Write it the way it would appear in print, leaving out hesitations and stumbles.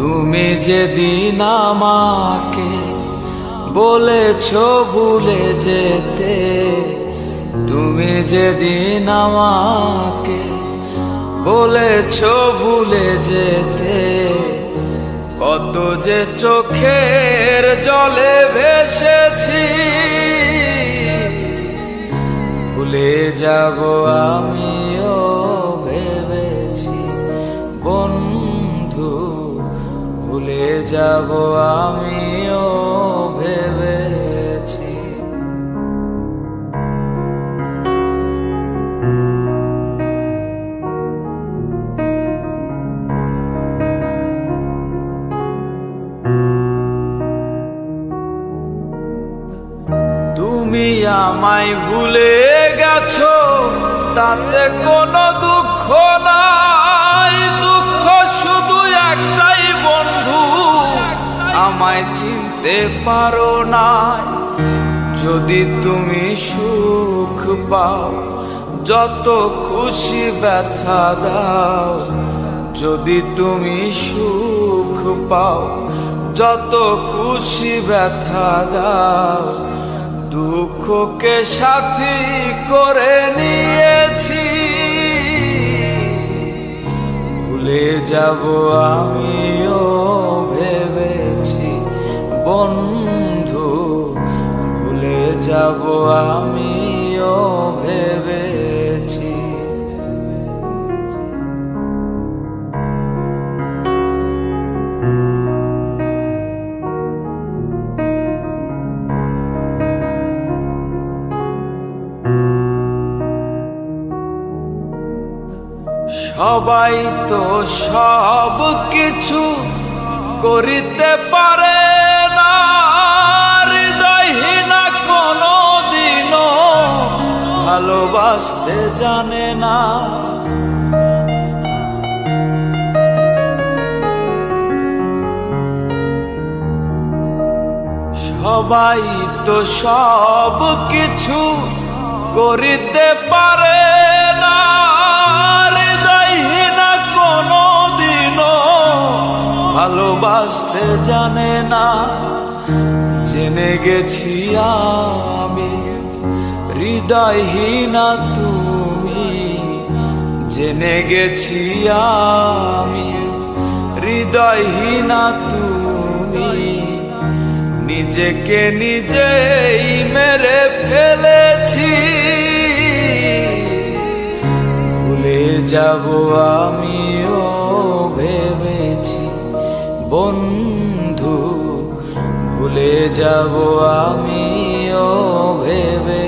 তুমি যেদিন আমাকে বলেছো ভুলে যেতে, তুমি যেদিন আমাকে বলেছো ভুলে যেতে, কত যে চোখের জলে ভেসেছি, ভুলে যাব আমিও ভেবেছি বন্ধু, ভুলে যাব আমিও ভেবেছি। তুমি আমায় ভুলে গেছো তাতে কোনো দুঃখ নাই, দুঃখ শুধু একটাই বন্ধু, আমায় চিনতে পারো না। যদি তুমি সুখ পাও যত খুশি ব্যথা দাও, যদি তুমি সুখ পাও যত খুশি ব্যথা দাও, দুঃখকে সাথী করে নিয়েছি, ভুলে যাব আমিও ভেবেছি বন্ধু, ভুলে যাব আমিও ভেবেছি। সবাই তো সব কিছু করিতে পারে না, হৃদয়হীনা কোনো দিনও ভালোবাসতে জানে না। সবাই তো সব কিছু করিতে পারে না, হৃদয়হীনা কোনো দিনও ভালোবাসতে জানে না। জেনে গেছি আমি হৃদয়হীনা তুমি, জেনে গেছি আমি হৃদয়হীনা তুমি, নিজেকে নিজেই মেরে ফেলেছি, ভুলে যাব আমিও ভেবেছি বন্ধু, ভুলে যাব আমিও ভেবেছি।